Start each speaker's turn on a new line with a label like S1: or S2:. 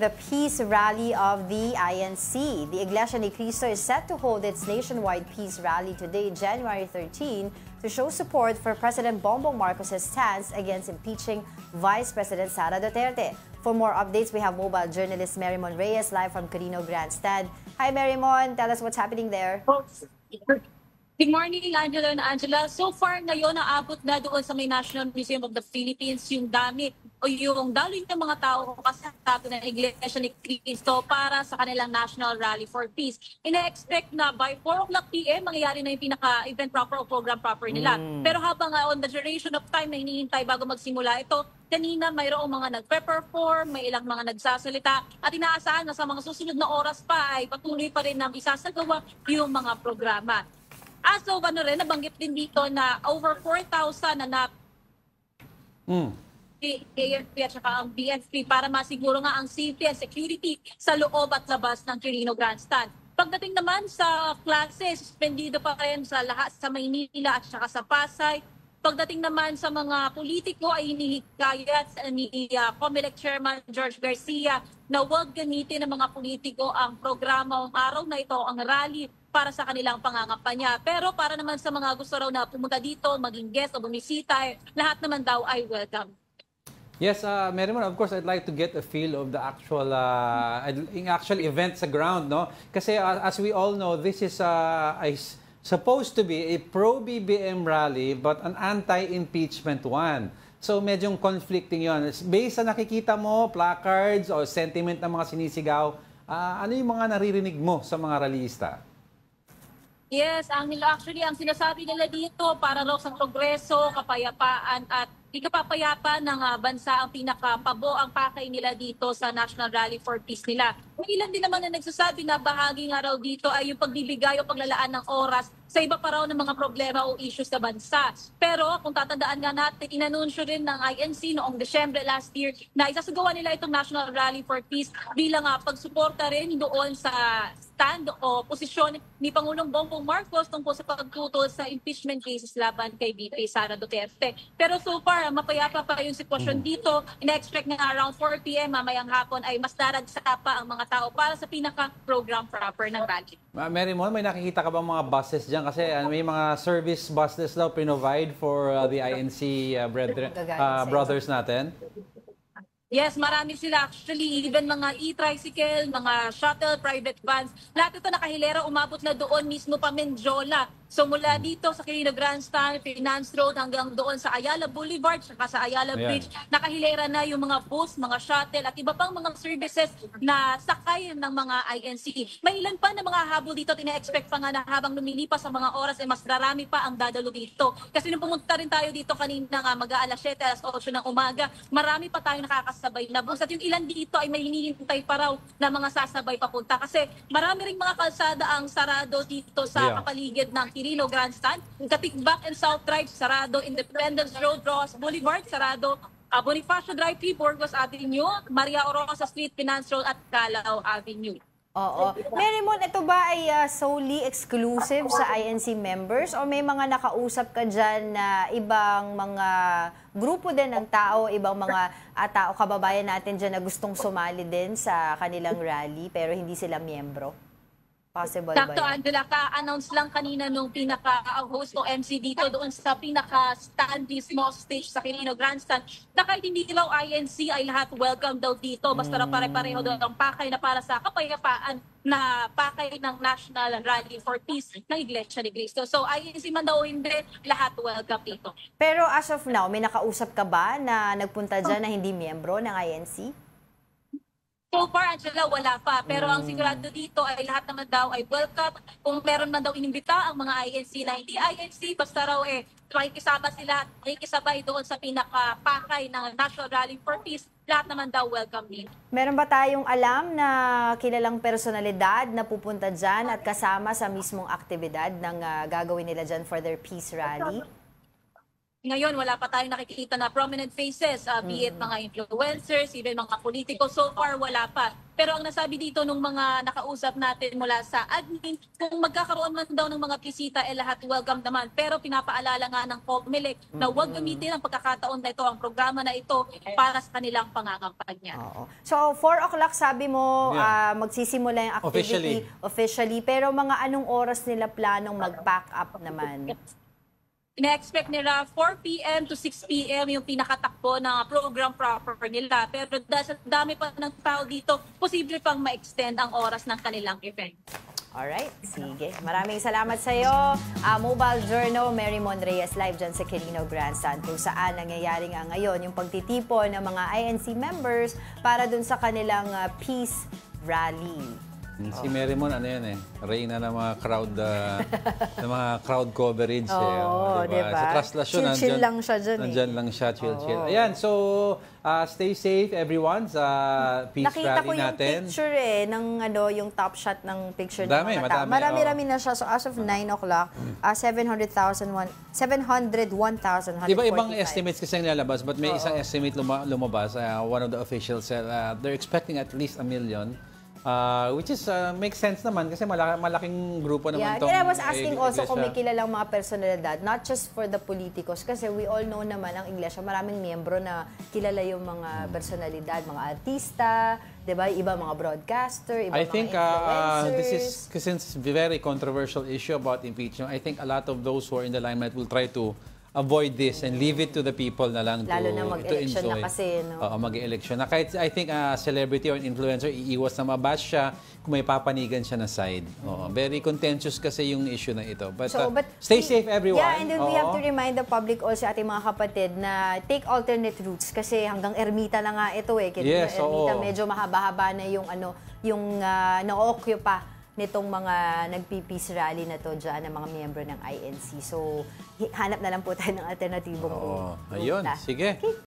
S1: the peace rally of the INC. The Iglesia ni Cristo is set to hold its nationwide peace rally today, January 13, to show support for President Bongbong Marcos' stance against impeaching Vice President Sara Duterte. For more updates, we have mobile journalist Marymon Reyes live from Quirino Grandstand. Hi Marymon, tell us what's happening there.
S2: Good morning, Angela and Angela. So far ngayon, naabot na doon sa may National Museum of the Philippines yung dami o yung daloy ng mga tao kasama ng Iglesia ni Cristo para sa kanilang National Rally for Peace. Ina-expect na by 4 o'clock p.m. mangyayari na yung pinaka-event proper o program proper nila. Pero habang on the duration of time na hinihintay bago magsimula ito, kanina mayroong mga nagpe-perform, may ilang mga nagsasalita at inaasahan na sa mga susunod na oras pa ay patuloy pa rin ng isasagawa yung mga programa. So, nabanggit din dito na over 4,000 na AFP at saka ang BFP para masiguro nga ang safety and security sa loob at labas ng Quirino Grandstand. Pagdating naman sa klase, suspendido pa rin sa lahat sa Maynila at saka sa Pasay. Pagdating naman sa mga politiko ay hinihikayat ni COMELEC Chairman George Garcia na huwag gamitin ng mga politiko ang programa ng araw na ito, ang rally, para sa kanilang pangangampanya. Pero para naman sa mga gusto raw na pumunta dito, maging guest o bumisita, lahat naman daw ay welcome.
S3: Yes, Marymon, of course, I'd like to get a feel of the actual event sa ground, no? Kasi as we all know, this is supposed to be a pro-BBM rally but an anti-impeachment one. So medyong conflicting yon. Based sa nakikita mo, placards o sentiment ng mga sinisigaw, ano yung mga naririnig mo sa mga rallyista?
S2: Yes, actually ang sinasabi nila dito para raw sa progreso, kapayapaan at ikapapayapa ng bansa ang pinakapabo ang pakay nila dito sa National Rally for Peace nila. May ilan din naman na nagsasabi na bahagi nga raw dito ay yung pagbibigay o paglalaan ng oras sa iba pa raw ng mga problema o issues sa bansa. Pero kung tatandaan nga natin, inanunsyo rin ng INC noong Desyembre last year na isasagawa nila itong National Rally for Peace bilang pagsuporta rin doon sa stand o posisyon ni Pangulong Bongbong Marcos tungkol sa pagtutol sa impeachment cases laban kay VP Sara Duterte. Pero so far, mapayapa pa yung sitwasyon dito. Ina-expect na around 4 p.m. mamayang hapon ay mas daragsa pa ang mga tao para sa pinaka-program proper ng rally.
S3: Marymon, may nakikita ka bang mga buses dyan? Kasi may mga service buses daw provide for the INC brothers natin.
S2: Yes, marami sila actually, even mga e-tricycle, mga shuttle, private vans. Lahat ito nakahilera, umabot na doon mismo pa Menjola. So mula dito sa Quirino Grandstand, Finance Road hanggang doon sa Ayala Boulevard, saka sa Ayala Bridge, nakahilera na yung mga bus, mga shuttle at iba pang mga services na sakay ng mga INC. May ilan pa na mga habol dito, tina-expect pa nga na habang lumilipas sa mga oras ay mas darami pa ang dadalo dito. Kasi nung pumunta rin tayo dito kanina nga mag-aalas 7, alas 8 ng umaga, marami pa tayong nakakasabay na bus. At yung ilan dito ay may hinihintay pa raw na mga sasabay papunta. Kasi marami ring mga kalsada ang sarado dito sa kapaligid ng Quirino Grandstand. Katigbak and South Drive, sarado. Independence Road, Ross Boulevard, sarado. Bonifacio Drive, Burgos Avenue, Maria Orosa Street, Finance Road at Calao Avenue.
S1: Oo. Marymon, ito ba ay solely exclusive sa INC members o may mga nakausap ka dyan na ibang mga grupo din ng tao, ibang mga tao, kababayan natin dyan na gustong sumali din sa kanilang rally pero hindi sila miyembro? Possible ba
S2: Sakto,
S1: yan?
S2: Angela, ka-announce lang kanina nung pinaka-host o MC dito doon sa pinaka-stand small stage sa Quirino Grandstand na kahit hindi raw INC ay lahat welcome daw dito. Basta raw pare-pareho daw ang pakay na para sa kapayapaan na pakay ng National Rally for Peace ng Iglesia ni Cristo. So INC man daw hindi, lahat welcome dito.
S1: Pero as of now, may nakausap ka ba na nagpunta dyan na hindi miyembro ng INC?
S2: So far, Angela, wala pa. Pero ang sigurado dito ay lahat naman daw ay welcome. Kung meron man daw inimbita ang mga INC na hindi INC, basta raw makikisama sila, makikisabay doon sa pinakapakay ng National Rally for Peace, lahat naman daw welcome din.
S1: Meron ba tayong alam na kilalang personalidad na pupunta dyan at kasama sa mismong aktibidad ng gagawin nila dyan for their peace rally?
S2: Ngayon, wala pa tayong nakikita na prominent faces, be it mga influencers, even mga politiko. So far, wala pa. Pero ang nasabi dito nung mga nakausap natin mula sa admin, kung magkakaroon man daw ng mga bisita, lahat welcome naman. Pero pinapaalala nga ng COMELEC na huwag gamitin ang pagkakataon na ito, ang programa na ito, para sa kanilang pangangampanya.
S1: Oo. So, 4 o'clock sabi mo, magsisimula yung activity officially. Pero mga anong oras nila planong mag-pack up naman?
S2: Ina-expect nila 4 p.m. to 6 p.m. yung pinakatakbo ng program proper nila. Pero dahil sa dami pa ng tao dito, posible pang ma-extend ang oras ng kanilang event.
S1: Alright, sige. Maraming salamat sa iyo. Mobile Journal, Mary Monreyes, live dyan sa Quirino Grandstand, kung saan nangyayari nga ngayon yung pagtitipon ng mga INC members para dun sa kanilang peace rally.
S3: Si Mary Mon, ano yan reyna ng mga crowd coverage.
S1: Oo, diba?
S3: Sa Traslasyon,
S1: chill lang siya dyan.
S3: Nandyan lang siya, chill. Ayan, so stay safe everyone sa peace
S1: Nakita
S3: rally
S1: ko yung
S3: natin.
S1: picture ng yung top shot ng picture
S3: Dami,
S1: ng mga tao.
S3: madami,
S1: Marami na siya. So as of 9 o'clock, 701,145.
S3: Iba-ibang estimates kasi nilalabas, but may isang estimate lumabas. One of the officials said they're expecting at least 1 million. Which is makes sense naman kasi malaking grupo naman
S1: Yeah, and I was asking also kung may kilalang mga personalidad, not just for the politicos, kasi we all know naman ang Iglesia, maraming miyembro na kilala yung mga personalidad, mga artista, diba? Iba mga broadcaster, iba
S3: I
S1: mga
S3: think
S1: influencers.
S3: this is, since it's a very controversial issue about impeachment, I think a lot of those who are in the limelight will try to avoid this and leave it to the people na lang
S1: Lalo
S3: to
S1: na mag-election
S3: enjoy.
S1: na kasi, no?
S3: Oo, mag-election na. Kahit I think celebrity or influencer, iiwas na mabash siya kung may papanigan siya na side. Oo, very contentious kasi yung issue na ito. But, stay safe everyone.
S1: Yeah, and then we have to remind the public also, ating mga kapatid, na take alternate routes kasi hanggang Ermita na nga ito Kaya Ermita medyo mahaba-haba na yung na-occupy nitong mga nagpi-peace rally na to dyan ng mga miyembro ng INC. So, hanap na lang po tayo ng alternatibong route.
S3: Ayun, sige.
S1: Okay.